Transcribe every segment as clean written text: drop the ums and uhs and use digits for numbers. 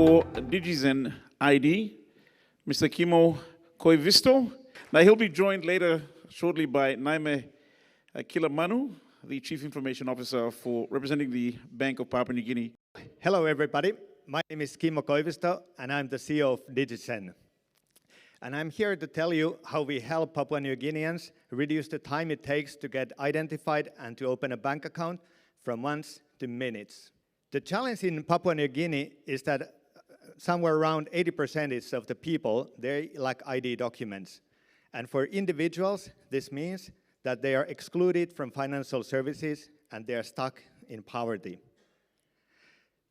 for Digizen ID, Mr. Kimmo Koivisto. Now he'll be joined later shortly by Naime Kilamanu, the Chief Information Officer for representing the Bank of Papua New Guinea. Hello everybody, my name is Kimmo Koivisto and I'm the CEO of Digizen. And I'm here to tell you how we help Papua New Guineans reduce the time it takes to get identified and to open a bank account from months to minutes. The challenge in Papua New Guinea is that somewhere around 80% of the people, they lack ID documents. And for individuals, this means that they are excluded from financial services and they are stuck in poverty.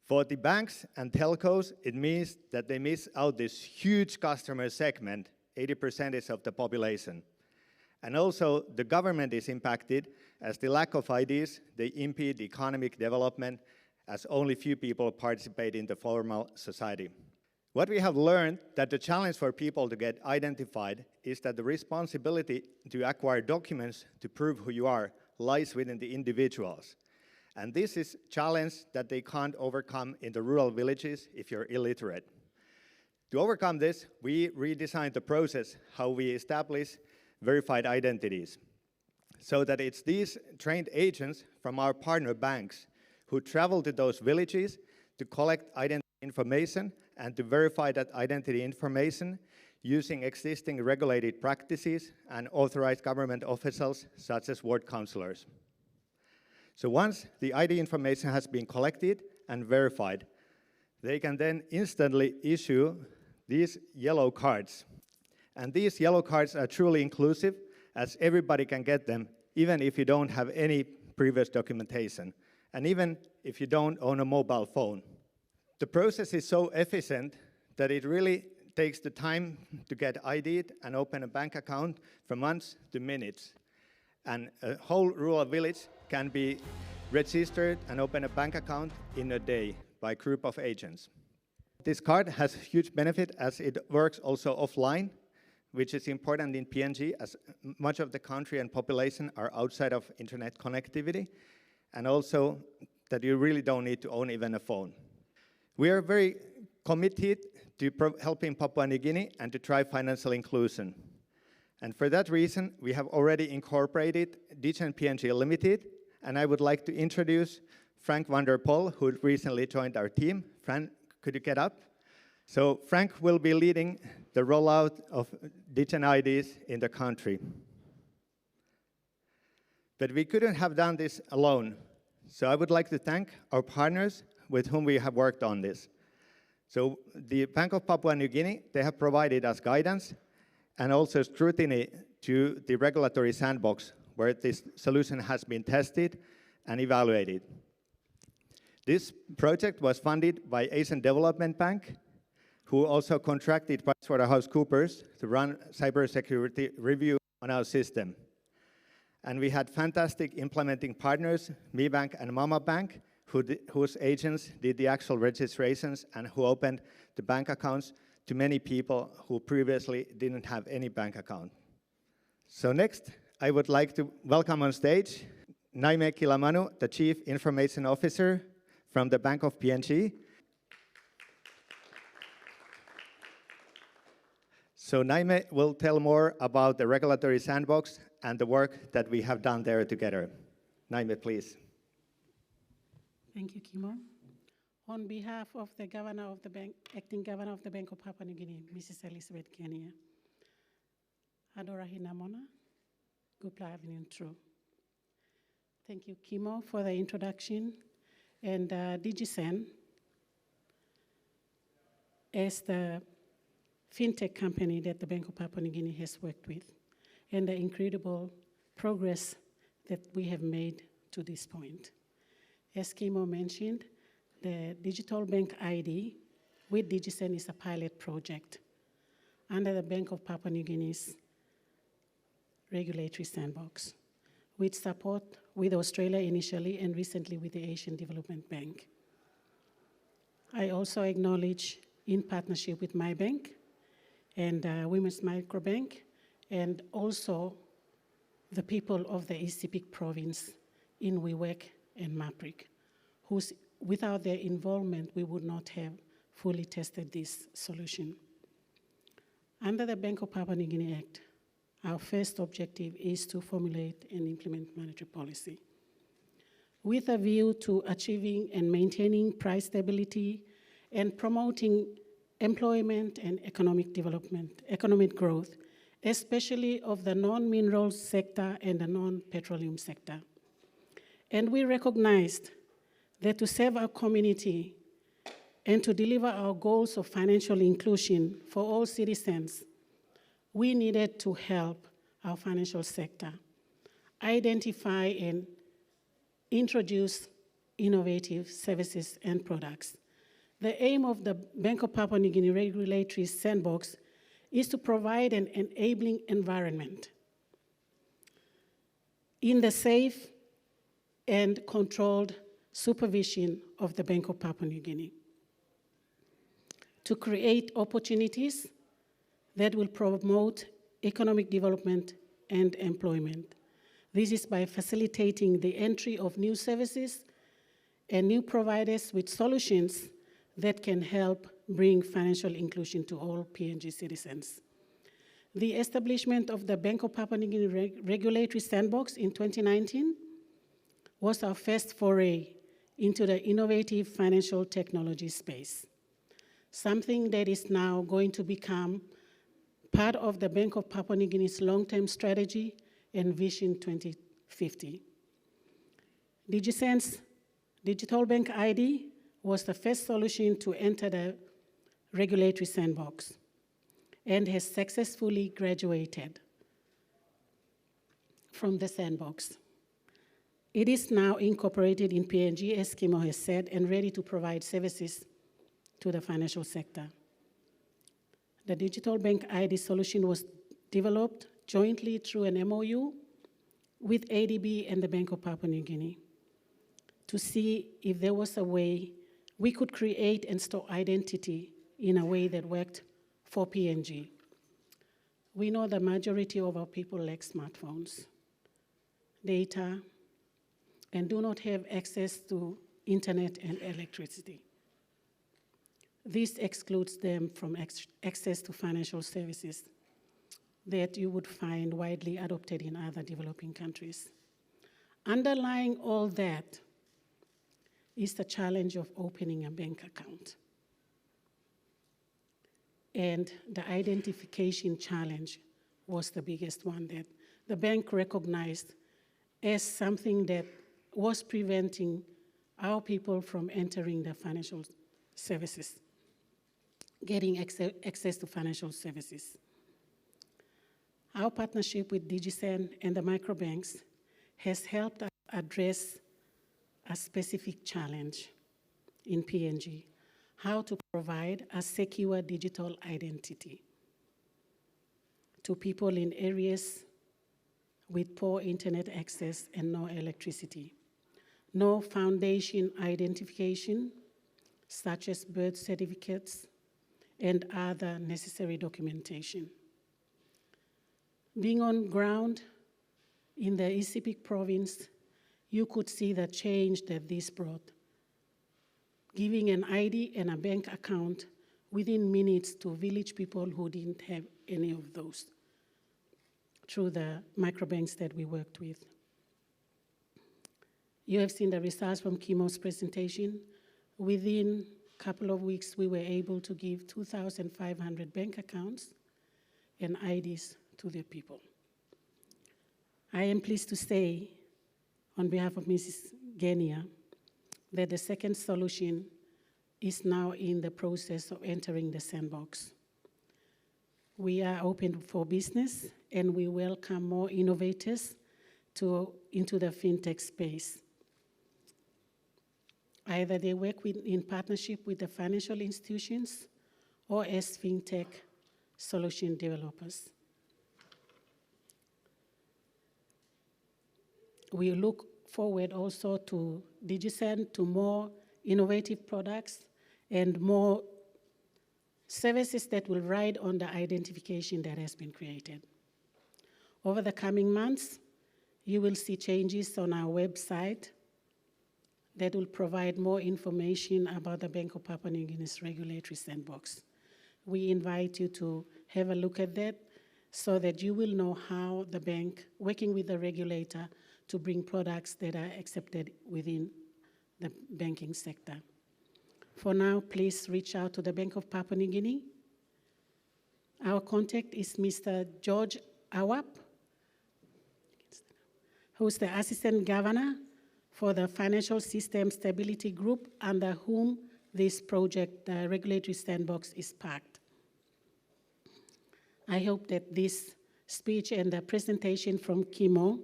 For the banks and telcos, it means that they miss out this huge customer segment, 80% of the population. And also, the government is impacted as the lack of IDs, they impede economic development as only few people participate in the formal society. What we have learned that the challenge for people to get identified is that the responsibility to acquire documents to prove who you are lies within the individuals. And this is a challenge that they can't overcome in the rural villages if you're illiterate. To overcome this, we redesigned the process how we establish verified identities, so that it's these trained agents from our partner banks who travel to those villages to collect identity information and to verify that identity information using existing regulated practices and authorized government officials such as ward councillors. So once the ID information has been collected and verified, they can then instantly issue these yellow cards. And these yellow cards are truly inclusive, as everybody can get them, even if you don't have any previous documentation, and even if you don't own a mobile phone. The process is so efficient that it really takes the time to get ID'd and open a bank account from months to minutes. And a whole rural village can be registered and open a bank account in a day by a group of agents. This card has huge benefit as it works also offline, which is important in PNG as much of the country and population are outside of internet connectivity, and also that you really don't need to own even a phone. We are very committed to helping Papua New Guinea and to drive financial inclusion. And for that reason, we have already incorporated Digizen PNG Limited, and I would like to introduce Frank van der Pol, who recently joined our team. Frank, could you get up? So Frank will be leading the rollout of Digizen IDs in the country. But we couldn't have done this alone. So I would like to thank our partners with whom we have worked on this. So the Bank of Papua New Guinea, they have provided us guidance and also scrutiny to the regulatory sandbox where this solution has been tested and evaluated. This project was funded by Asian Development Bank, who also contracted PricewaterhouseCoopers to run cybersecurity review on our system. And we had fantastic implementing partners, Mi Bank and Mama Bank, whose agents did the actual registrations and who opened the bank accounts to many people who previously didn't have any bank account. So next, I would like to welcome on stage Naime Kilamanu, the Chief Information Officer from the Bank of PNG. So Naime will tell more about the regulatory sandbox and the work that we have done there together. Naime, please. Thank you, Kimmo. On behalf of the Governor of the Bank, Acting Governor of the Bank of Papua New Guinea, Mrs. Elizabeth Kenya, Adora Hinamona, Gupla Avenue True. Thank you, Kimmo, for the introduction. And Digizen, as the fintech company that the Bank of Papua New Guinea has worked with, and the incredible progress that we have made to this point. As Kimmo mentioned, the Digital Bank ID with Digizen is a pilot project under the Bank of Papua New Guinea's regulatory sandbox, with support with Australia initially and recently with the Asian Development Bank. I also acknowledge, in partnership with my bank and Women's Microbank, and also the people of the East Sepik province in Wewak and Maprik, without their involvement, we would not have fully tested this solution. Under the Bank of Papua New Guinea Act, our first objective is to formulate and implement monetary policy with a view to achieving and maintaining price stability and promoting employment and economic development, economic growth, especially of the non-mineral sector and the non-petroleum sector. And we recognized that to serve our community and to deliver our goals of financial inclusion for all citizens, we needed to help our financial sector identify and introduce innovative services and products. The aim of the Bank of Papua New Guinea Regulatory Sandbox is to provide an enabling environment in the safe and controlled supervision of the Bank of Papua New Guinea to create opportunities that will promote economic development and employment. This is by facilitating the entry of new services and new providers with solutions that can help bring financial inclusion to all PNG citizens. The establishment of the Bank of Papua New Guinea Regulatory Sandbox in 2019 was our first foray into the innovative financial technology space, something that is now going to become part of the Bank of Papua New Guinea's long-term strategy and Vision 2050. Digizen's Digital Bank ID was the first solution to enter the regulatory sandbox and has successfully graduated from the sandbox. It is now incorporated in PNG, as Kimmo has said, and ready to provide services to the financial sector. The Digital Bank ID solution was developed jointly through an MOU with ADB and the Bank of Papua New Guinea to see if there was a way we could create and store identity in a way that worked for PNG. We know the majority of our people lack smartphones, data, and do not have access to internet and electricity. This excludes them from access to financial services that you would find widely adopted in other developing countries. Underlying all that is the challenge of opening a bank account and the identification challenge was the biggest one that the bank recognized as something that was preventing our people from entering the financial services, getting access to financial services. Our partnership with Digizen and the microbanks has helped us address a specific challenge in PNG, how to provide a secure digital identity to people in areas with poor internet access and no electricity, no foundation identification, such as birth certificates and other necessary documentation. Being on ground in the East Sepik province, you could see the change that this brought, giving an ID and a bank account within minutes to village people who didn't have any of those through the microbanks that we worked with. You have seen the results from Kimmo's presentation. Within a couple of weeks, we were able to give 2,500 bank accounts and IDs to the people. I am pleased to say, on behalf of Mrs. Guinea, that the second solution is now in the process of entering the sandbox. We are open for business and we welcome more innovators into the fintech space. Either they work in partnership with the financial institutions or as fintech solution developers. We look forward also to Digizen, to more innovative products and more services that will ride on the identification that has been created. Over the coming months, you will see changes on our website that will provide more information about the Bank of Papua New Guinea's regulatory sandbox. We invite you to have a look at that so that you will know how the bank, working with the regulator, to bring products that are accepted within the banking sector. For now, please reach out to the Bank of Papua New Guinea. Our contact is Mr. George Awap, who's the Assistant Governor for the Financial System Stability Group, under whom this project, the regulatory sandbox, is parked. I hope that this speech and the presentation from Kimmo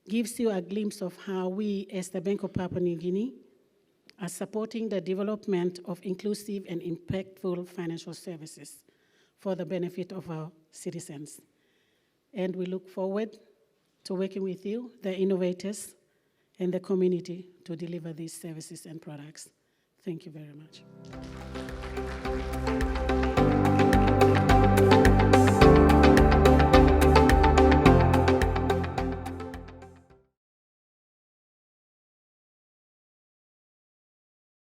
gives you a glimpse of how we, as the Bank of Papua New Guinea, are supporting the development of inclusive and impactful financial services for the benefit of our citizens. And we look forward to working with you, the innovators, and the community to deliver these services and products. Thank you very much.